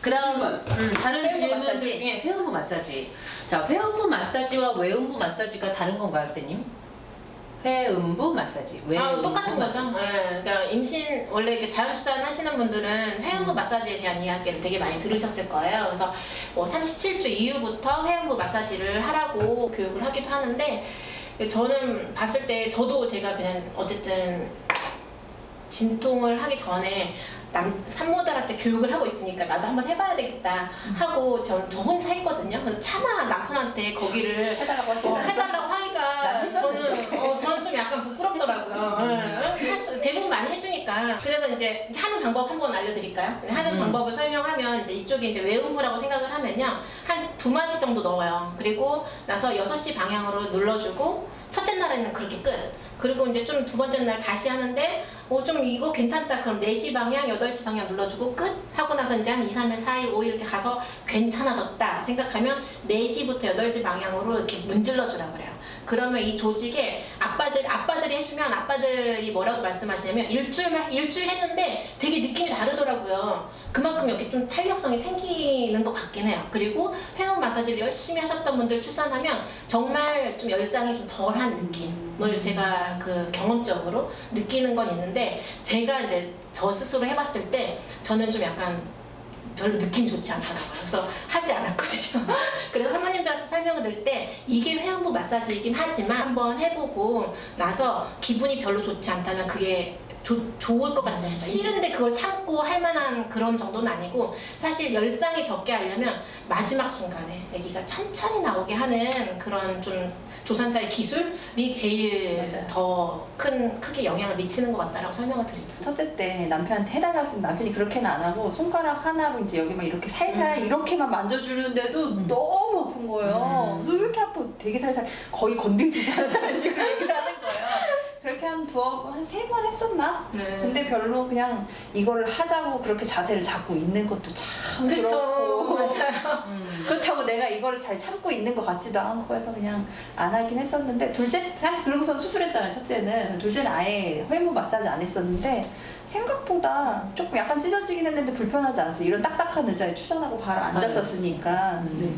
그다음 다른 회음부 질문들 마사지. 중에 회음부 마사지. 자, 회음부 마사지와 외음부 마사지가 다른 건가요, 선생님? 회음부 마사지, 외음부 똑같은 거죠. 마사지. 네, 그러니까 임신 원래 이렇게 자연출산 하시는 분들은 회음부 마사지에 대한 이야기를 되게 많이 들으셨을 거예요. 그래서 뭐 37주 이후부터 회음부 마사지를 하라고 교육을 하기도 하는데 저는 봤을 때 저도 제가 그냥 어쨌든 진통을 하기 전에 산모들한테 교육을 하고 있으니까 나도 한번 해봐야 되겠다 하고 저 혼자 했거든요. 그래서 차마 남편한테 거기를 해달라고 해달라고 하기가 저는 좀 약간 부끄럽더라고요. 대부분 많이 해주니까. 그래서 이제 하는 방법 한번 알려드릴까요? 하는 방법을 설명하면 이제 이쪽에 이제 외음부라고 생각을 하면요. 한 2마디 정도 넣어요. 그리고 나서 6시 방향으로 눌러주고 첫째 날에는 그렇게 끝. 그리고 이제 좀 두 번째 날 다시 하는데 좀 이거 괜찮다 그럼 4시 방향, 8시 방향 눌러주고 끝 하고 나서 이제 한 2, 3일, 4일, 5일 이렇게 가서 괜찮아졌다 생각하면 4시부터 8시 방향으로 이렇게 문질러 주라 그래요. 그러면 이 조직에 아빠들이 해주면 아빠들이 뭐라고 말씀하시냐면 일주일 했는데 되게 느낌이 다르더라고요. 그만큼 여기 좀 탄력성이 생기는 것 같긴 해요. 그리고 회음 마사지를 열심히 하셨던 분들 출산하면 정말 좀 열상이 좀 덜한 느낌을 제가 그 경험적으로 느끼는 건 있는데 제가 이제 저 스스로 해봤을 때 저는 좀 약간 별로 느낌이 좋지 않더라고요. 그래서 하지 않았거든요. 그래서 사모님들한테 설명을 드릴 때 이게 회음부 마사지이긴 하지만 한번 해보고 나서 기분이 별로 좋지 않다면 그게 좋을 것 같아요. 싫은데 그걸 참고 할 만한 그런 정도는 아니고 사실 열상이 적게 하려면 마지막 순간에 아기가 천천히 나오게 하는 그런 좀 조산사의 기술이 제일 더 크게 영향을 미치는 것 같다라고 설명을 드립니다. 첫째 때 남편한테 해달라고 했으면 남편이 그렇게는 안 하고 손가락 하나로 이제 여기만 이렇게 살살 이렇게만 만져주는데도 너무 아픈 거예요. 너 왜 이렇게 아파? 되게 살살 거의 건들지도 않았다는 식으로 얘기를 하는 거예요. 그렇게 한 3번 했었나? 네. 근데 별로 그냥 이거를 하자고 그렇게 자세를 잡고 있는 것도 참 그쵸. 그렇고 맞아요. 그렇다고 내가 이거를 잘 참고 있는 것 같지도 않고 해서 그냥 안 하긴 했었는데 둘째 사실 그러고서 수술했잖아요. 첫째는 둘째는 아예 회무 마사지 안 했었는데 생각보다 조금 약간 찢어지긴 했는데 불편하지 않았어요. 이런 딱딱한 의자에 출산하고 바로 앉았었으니까. 네.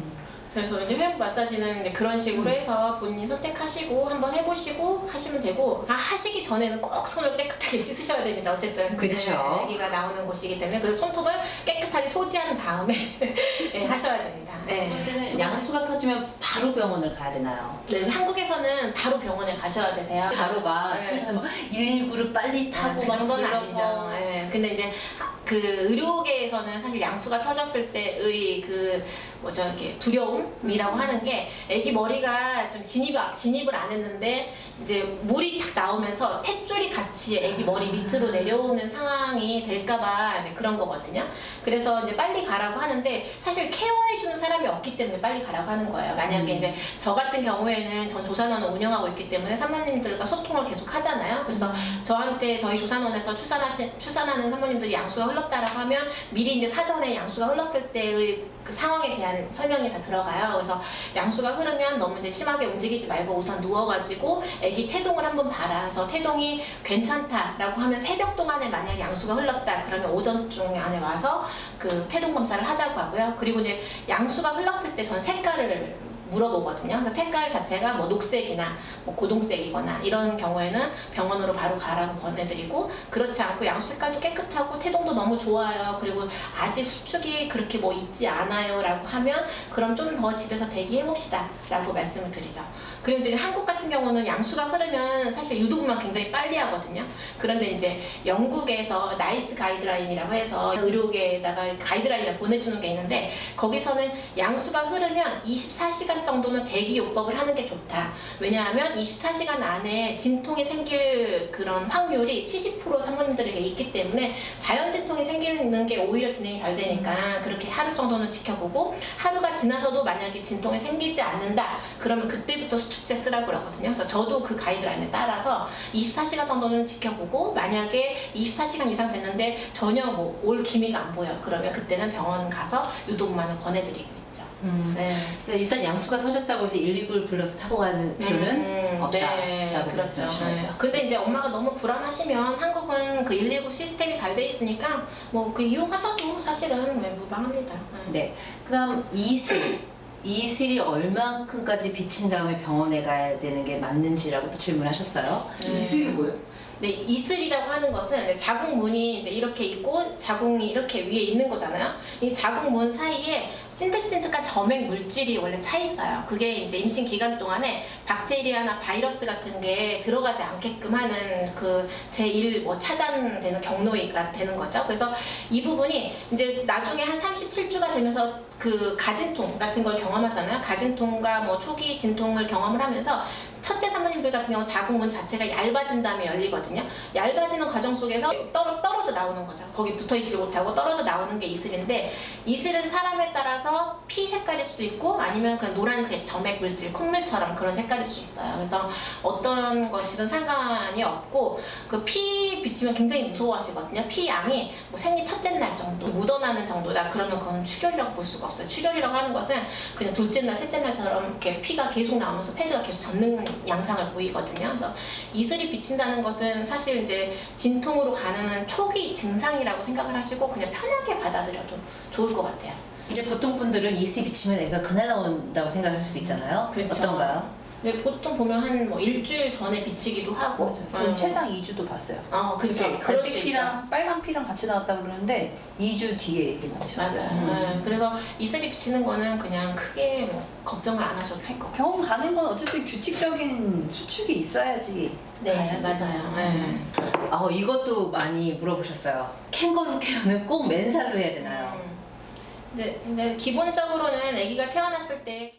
그래서 이제 회음 마사지는 이제 그런 식으로 해서 본인이 선택하시고 한번 해보시고 하시면 되고 하시기 전에는 꼭 손을 깨끗하게 씻으셔야 됩니다. 어쨌든 그쵸. 아기가 나오는 곳이기 때문에 그 손톱을 깨끗하게 소지한 다음에 네, 하셔야 됩니다. 네. 첫째는 양수가 터지면 바로 병원을 가야 되나요? 네, 한국에서는 바로 병원에 가셔야 되세요. 바로가 네. 119를 빨리 타고 그 막 정도는 불러서. 아니죠. 네. 근데 이제 그 의료계에서는 사실 양수가 터졌을 때의 그 이렇게 두려움이라고 하는 게 아기 머리가 좀 진입을 안 했는데 이제 물이 탁 나오면서 탯줄이 같이 아기 머리 밑으로 내려오는 상황이 될까봐 그런 거거든요. 그래서 이제 빨리 가라고 하는데 사실 케어해주는 사람이 없기 때문에 빨리 가라고 하는 거예요. 만약에 이제 저 같은 경우에는 전 조산원을 운영하고 있기 때문에 산모님들과 소통을 계속 하잖아요. 그래서 저한테 저희 조산원에서 출산하는 산모님들이 양수가 흘렀다라고 하면 미리 이제 사전에 양수가 흘렀을 때의 그 상황에 대한 설명이 다 들어가요. 그래서 양수가 흐르면 너무 이제 심하게 움직이지 말고 우선 누워가지고 아기 태동을 한번 봐라. 그래서 태동이 괜찮다라고 하면 새벽 동안에 만약 양수가 흘렀다 그러면 오전중 안에 와서 그 태동 검사를 하자고 하고요. 그리고 이제 양수가 흘렀을 때 전 색깔을 물어보거든요. 그래서 색깔 자체가 뭐 녹색이나 뭐 고동색이거나 이런 경우에는 병원으로 바로 가라고 권해드리고 그렇지 않고 양수 색깔도 깨끗하고 태동도 너무 좋아요. 그리고 아직 수축이 그렇게 뭐 있지 않아요 라고 하면 그럼 좀 더 집에서 대기해봅시다 라고 말씀을 드리죠. 그리고 이제 한국 같은 경우는 양수가 흐르면 사실 유도분만 굉장히 빨리 하거든요. 그런데 이제 영국에서 나이스 가이드라인이라고 해서 의료계에다가 가이드라인을 보내주는 게 있는데 거기서는 양수가 흐르면 24시간 정도는 대기요법을 하는 게 좋다. 왜냐하면 24시간 안에 진통이 생길 그런 확률이 70% 산모님들에게 있기 때문에 자연 진통이 생기는 게 오히려 진행이 잘 되니까 그렇게 하루 정도는 지켜보고 하루가 지나서도 만약에 진통이 생기지 않는다 그러면 그때부터 수축제 쓰라고 그러거든요. 그래서 저도 그 가이드라인에 따라서 24시간 정도는 지켜보고 만약에 24시간 이상 됐는데 전혀 뭐 올 기미가 안 보여 그러면 그때는 병원 가서 유도분만을 권해드리고 있죠. 네. 이제 일단 양수가 터졌다고 해서 119를 불러서 타고 가는 필요는 없다. 네, 라고 그렇죠. 말씀하신 거죠. 네. 근데 이제 엄마가 너무 불안하시면 한국은 그 119 시스템이 잘 돼 있으니까 뭐 그 이용하셔도 사실은 무방합니다. 네. 그다음 이슬이 얼만큼까지 비친 다음에 병원에 가야 되는 게 맞는지라고 또 질문하셨어요. 이슬이 뭐예요? 네, 이슬이라고 하는 것은 자궁문이 이제 이렇게 있고 자궁이 이렇게 위에 있는 거잖아요. 이 자궁문 사이에 찐득찐득한 점액 물질이 원래 차 있어요. 그게 이제 임신 기간 동안에 박테리아나 바이러스 같은 게 들어가지 않게끔 하는 그 제1 뭐 차단되는 경로가 되는 거죠. 그래서 이 부분이 이제 나중에 한 37주가 되면서 그 가진통 같은 걸 경험하잖아요. 가진통과 뭐 초기 진통을 경험을 하면서 첫째 산모님들 같은 경우 자궁문 자체가 얇아진 다음에 열리거든요. 얇아지는 과정 속에서 떨어져 나오는 거죠. 거기 붙어있지 못하고 떨어져 나오는 게 이슬인데, 이슬은 사람에 따라서 피 색깔일 수도 있고 아니면 그 노란색 점액 물질 콧물처럼 그런 색깔일 수 있어요. 그래서 어떤 것이든 상관이 없고 그 피 비치면 굉장히 무서워하시거든요. 피 양이 뭐 생리 첫째 날 정도 묻어나는 정도다 그러면 그건 출혈이라고 볼 수가 없어요. 출혈이라고 하는 것은 그냥 둘째 날 셋째 날처럼 이렇게 피가 계속 나오면서 패드가 계속 젖는 양상을 보이거든요. 그래서 이슬이 비친다는 것은 사실 이제 진통으로 가는 초기 증상이라고 생각을 하시고 그냥 편하게 받아들여도 좋을 것 같아요. 이제 보통 분들은 이슬이 비치면 애가 그날 나온다고 생각할 수도 있잖아요. 그렇죠. 어떤가요? 근데 보통 보면 한 뭐 일주일 전에 비치기도 하고. 전 최장 2주도 봤어요. 그렇죠. 그럴 수 갈색 있죠. 피랑 빨간 피랑 같이 나왔다 그러는데 2주 뒤에 이렇게 나오셨어요. 맞아요. 네, 그래서 이슬이 비치는 거는 그냥 크게 뭐 걱정을 안 하셔도 될 것 같아요. 병원 가는 건 어쨌든 규칙적인 수축이 있어야지. 네, 가야 맞아요. 네. 이것도 많이 물어보셨어요. 캥거루 케어는 꼭 맨살로 해야 되나요? 근데 기본적으로는 아기가 태어났을 때